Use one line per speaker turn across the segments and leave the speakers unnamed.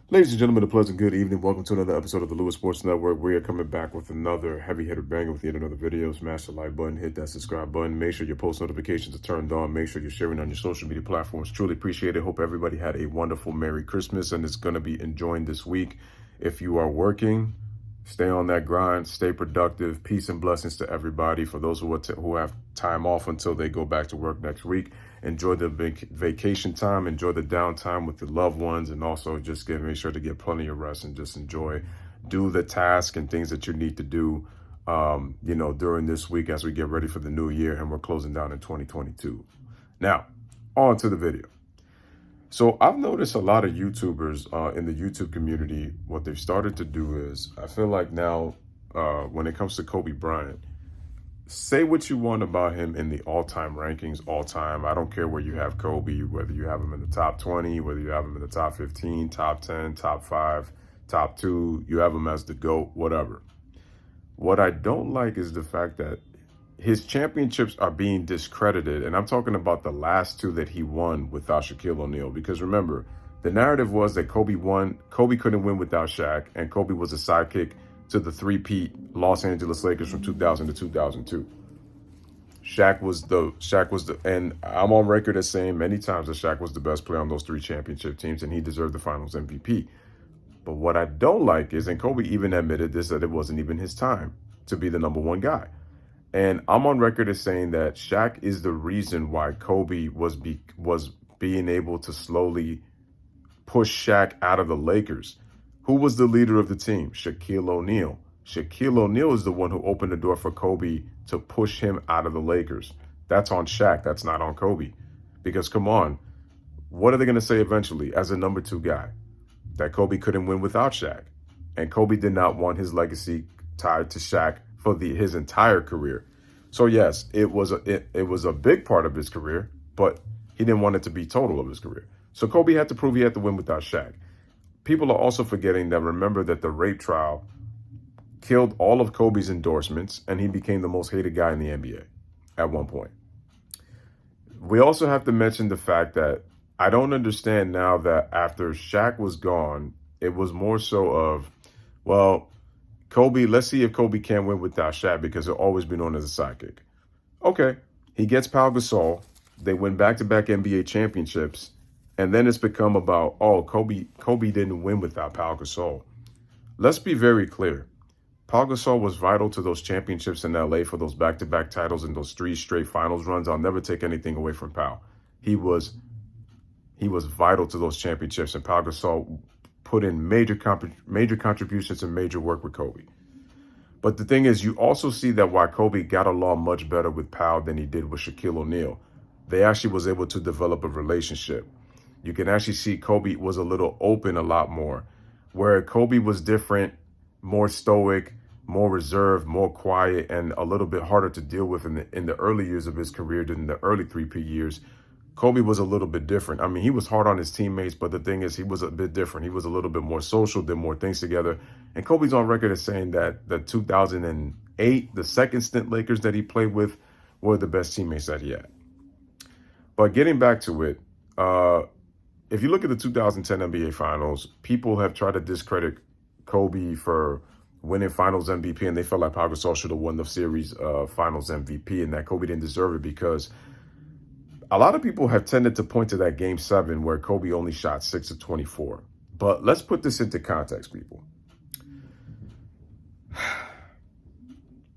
Ladies and gentlemen, a pleasant good evening. Welcome to another episode of the Louis Sports Network. We are coming back with another heavy hitter banger with yet another video. Smash the like button, hit that subscribe button. Make sure your post notifications are turned on. Make sure you're sharing on your social media platforms. Truly appreciate it. Hope everybody had a wonderful Merry Christmas and is going to be enjoying this week. If you are working, stay on that grind, stay productive. Peace and blessings to everybody. For those who have time off until they go back to work next week, enjoy the vacation time, enjoy the downtime with the loved ones, and also just make sure to get plenty of rest and just do the task and things that you need to do, during this week as we get ready for the new year and we're closing down in 2022. Now, on to the video. So I've noticed a lot of YouTubers in the YouTube community, what they've started to do is, I feel like now when it comes to Kobe Bryant, say what you want about him in the all-time rankings, all-time. I don't care where you have Kobe, whether you have him in the top 20, whether you have him in the top 15, top 10, top 5, top 2, you have him as the GOAT, whatever. What I don't like is the fact that his championships are being discredited, and I'm talking about the last two that he won without Shaquille O'Neal. Because remember, the narrative was that Kobe couldn't win without Shaq, and Kobe was a sidekick to the three-peat Los Angeles Lakers from 2000 to 2002. Shaq was the, and I'm on record as saying many times that Shaq was the best player on those three championship teams, and he deserved the Finals MVP. But what I don't like is, and Kobe even admitted this, that it wasn't even his time to be the number one guy. And I'm on record as saying that Shaq is the reason why Kobe was being able to slowly push Shaq out of the Lakers. Who was the leader of the team? Shaquille O'Neal. Shaquille O'Neal is the one who opened the door for Kobe to push him out of the Lakers. That's on Shaq. That's not on Kobe. Because come on, what are they going to say eventually as a number two guy? That Kobe couldn't win without Shaq. And Kobe did not want his legacy tied to Shaq for his entire career. So yes, it was a big part of his career, but he didn't want it to be total of his career. So Kobe had to prove he had to win without Shaq. People are also forgetting that, remember that the rape trial killed all of Kobe's endorsements, and he became the most hated guy in the NBA at one point. We also have to mention the fact that I don't understand now that after Shaq was gone, it was more so of, well, Kobe, let's see if Kobe can win without Shaq because he'll always be known as a sidekick. Okay, he gets Pau Gasol. They win back-to-back NBA championships. And then it's become about, oh, Kobe didn't win without Pau Gasol. Let's be very clear. Pau Gasol was vital to those championships in LA for those back-to-back titles and those 3 straight finals runs. I'll never take anything away from Pau. He was vital to those championships, and Pau Gasol put in major contributions and major work with Kobe. But the thing is, you also see that why Kobe got along much better with Pau than he did with Shaquille O'Neal. They actually was able to develop a relationship. You can actually see Kobe was a little open a lot more, where Kobe was different, more stoic, more reserved, more quiet, and a little bit harder to deal with in the early years of his career than the early 3P years. Kobe was a little bit different. I mean, he was hard on his teammates, but the thing is, he was a bit different. He was a little bit more social, did more things together. And Kobe's on record as saying that the 2008, the second stint Lakers that he played with, were the best teammates that he had. But getting back to it, if you look at the 2010 NBA Finals, people have tried to discredit Kobe for winning Finals MVP, and they felt like Pau Gasol should have won the series Finals MVP, and that Kobe didn't deserve it because a lot of people have tended to point to that Game 7 where Kobe only shot 6 of 24. But let's put this into context, people.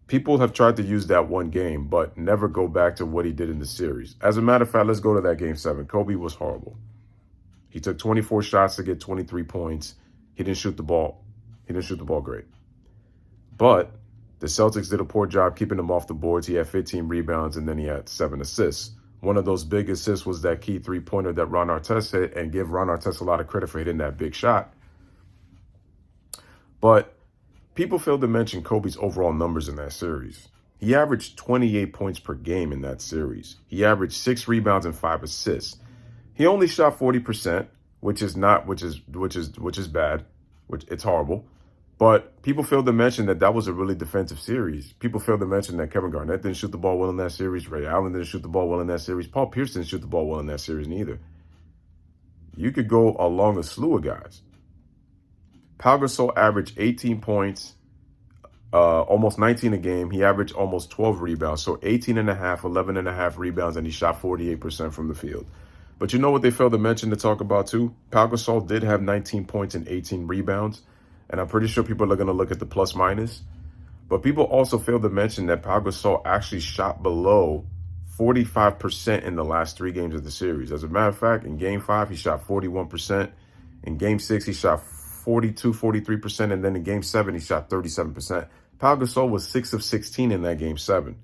People have tried to use that one game, but never go back to what he did in the series. As a matter of fact, let's go to that Game 7. Kobe was horrible. He took 24 shots to get 23 points. He didn't shoot the ball. He didn't shoot the ball great. But the Celtics did a poor job keeping him off the boards. He had 15 rebounds, and then he had 7 assists. One of those big assists was that key three-pointer that Ron Artest hit, and give Ron Artest a lot of credit for hitting that big shot. But people failed to mention Kobe's overall numbers in that series. He averaged 28 points per game in that series. He averaged 6 rebounds and 5 assists. He only shot 40%, which is bad, which it's horrible. But people failed to mention that was a really defensive series. People failed to mention that Kevin Garnett didn't shoot the ball well in that series. Ray Allen didn't shoot the ball well in that series. Paul Pierce didn't shoot the ball well in that series neither. You could go along a slew of guys. Pau Gasol averaged 18 points, almost 19 a game. He averaged almost 12 rebounds. So 18 and a half, 11 and a half rebounds, and he shot 48% from the field. But you know what they failed to mention to talk about too? Pau Gasol did have 19 points and 18 rebounds. And I'm pretty sure people are going to look at the plus minus. But people also failed to mention that Pau Gasol actually shot below 45% in the last 3 games of the series. As a matter of fact, in Game 5, he shot 41%. In Game 6, he shot 42, 43%. And then in Game 7, he shot 37%. Pau Gasol was 6 of 16 in that Game 7.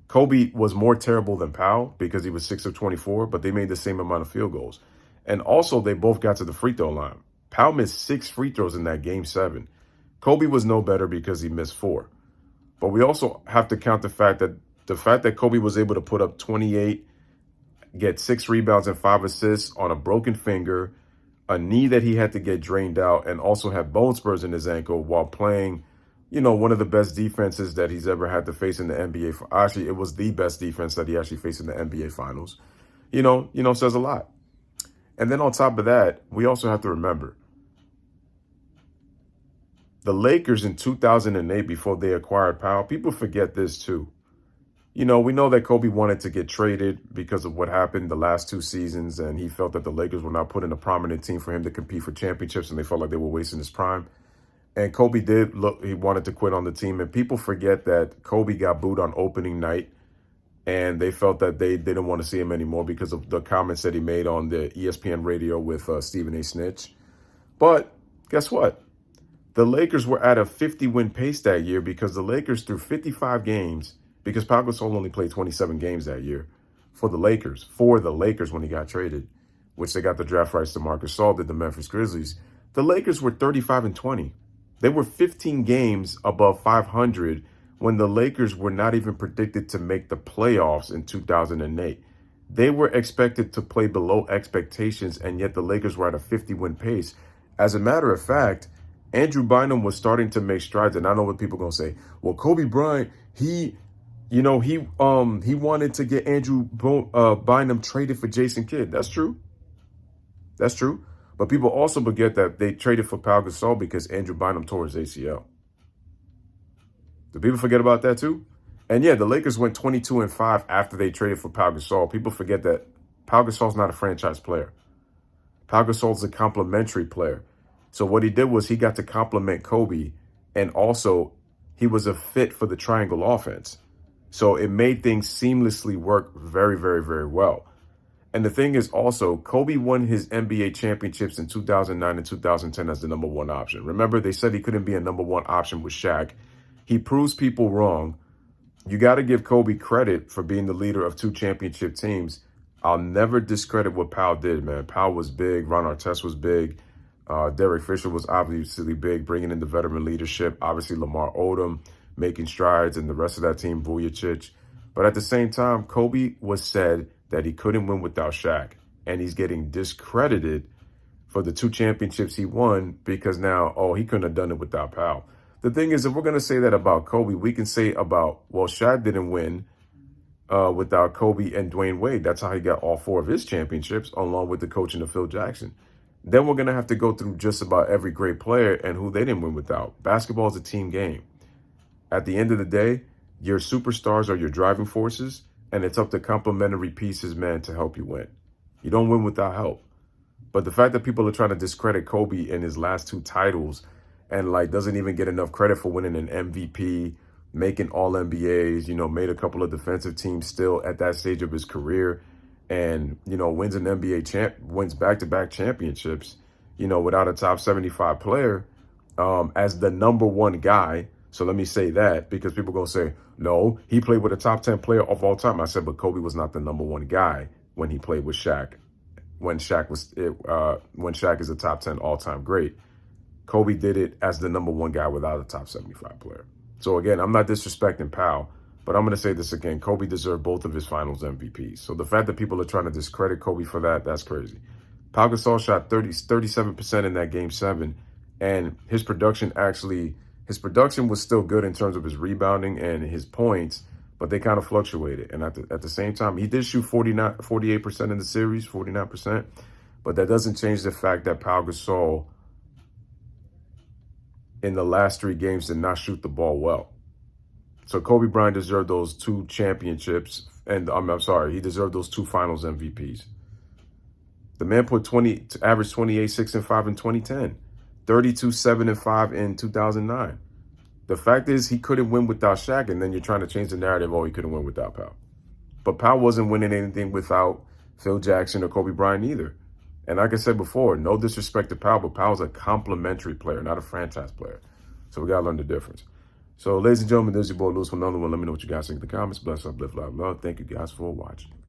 Kobe was more terrible than Pau because he was 6 of 24, but they made the same amount of field goals. And also, they both got to the free throw line. Pau missed 6 free throws in that Game 7. Kobe was no better because he missed 4. But we also have to count the fact that Kobe was able to put up 28, get 6 rebounds and 5 assists on a broken finger, a knee that he had to get drained out, and also have bone spurs in his ankle while playing, one of the best defenses that he's ever had to face in the NBA. Actually, it was the best defense that he actually faced in the NBA Finals. Says a lot. And then on top of that, we also have to remember, the Lakers in 2008, before they acquired Pau, people forget this too. We know that Kobe wanted to get traded because of what happened the last 2 seasons, and he felt that the Lakers were not putting a prominent team for him to compete for championships, and they felt like they were wasting his prime. And Kobe did look, he wanted to quit on the team, and people forget that Kobe got booed on opening night, and they felt that they didn't want to see him anymore because of the comments that he made on the ESPN radio with Stephen A. Snitch. But guess what? The Lakers were at a 50-win pace that year because the Lakers threw 55 games, because Pau Gasol only played 27 games that year for the Lakers when he got traded, which they got the draft rights to Marc Gasol, did the Memphis Grizzlies. The Lakers were 35-20. They were 15 games above 500 when the Lakers were not even predicted to make the playoffs in 2008. They were expected to play below expectations, and yet the Lakers were at a 50-win pace. As a matter of fact, Andrew Bynum was starting to make strides, and I know what people are going to say. Well, Kobe Bryant, he wanted to get Andrew Bynum traded for Jason Kidd. That's true. That's true. But people also forget that they traded for Pau Gasol because Andrew Bynum tore his ACL. Do people forget about that too? And yeah, the Lakers went 22-5 after they traded for Pau Gasol. People forget that Pau Gasol's not a franchise player. Pau Gasol's a complimentary player. So what he did was he got to compliment Kobe, and also he was a fit for the triangle offense. So it made things seamlessly work very, very, very well. And the thing is also, Kobe won his NBA championships in 2009 and 2010 as the number 1 option. Remember, they said he couldn't be a number 1 option with Shaq. He proves people wrong. You got to give Kobe credit for being the leader of 2 championship teams. I'll never discredit what Pau did, man. Pau was big. Ron Artest was big. Derek Fisher was obviously big, bringing in the veteran leadership. Obviously, Lamar Odom making strides, and the rest of that team, Vujacic. But at the same time, Kobe was said that he couldn't win without Shaq. And he's getting discredited for the 2 championships he won because now, he couldn't have done it without Pau. The thing is, if we're going to say that about Kobe, we can say about, Shaq didn't win without Kobe and Dwayne Wade. That's how he got all 4 of his championships, along with the coaching of Phil Jackson. Then we're going to have to go through just about every great player and who they didn't win without. Basketball is a team game. At the end of the day, your superstars are your driving forces, and it's up to complementary pieces, man, to help you win. You don't win without help. But the fact that people are trying to discredit Kobe in his last 2 titles and doesn't even get enough credit for winning an MVP, making all-NBAs, made a couple of defensive teams still at that stage of his career, and, wins an NBA wins back-to-back championships, without a top 75 player as the number 1 guy. So let me say that, because people are going to say, no, he played with a top 10 player of all time. I said, but Kobe was not the number 1 guy when he played with Shaq. When Shaq is a top 10 all-time great. Kobe did it as the number 1 guy without a top 75 player. So again, I'm not disrespecting Pau, but I'm going to say this again. Kobe deserved both of his finals MVPs. So the fact that people are trying to discredit Kobe for that, that's crazy. Pau Gasol shot 37% in that Game 7, and his production was still good in terms of his rebounding and his points, but they kind of fluctuated. And at the same time, he did shoot 48% in the series, 49%. But that doesn't change the fact that Pau Gasol in the last 3 games did not shoot the ball well. So Kobe Bryant deserved those 2 championships, and I'm sorry, he deserved those 2 Finals MVPs. The man put average 28, 6 and 5 in 2010, 32, 7 and 5 in 2009. The fact is he couldn't win without Shaq, and then you're trying to change the narrative, oh, he couldn't win without Pau. But Pau wasn't winning anything without Phil Jackson or Kobe Bryant either. And like I said before, no disrespect to Pau, but Pau's a complimentary player, not a franchise player. So we got to learn the difference. So, ladies and gentlemen, this is your boy, Louis, for another one. Let me know what you guys think in the comments. Bless up, live, love, love. Thank you guys for watching.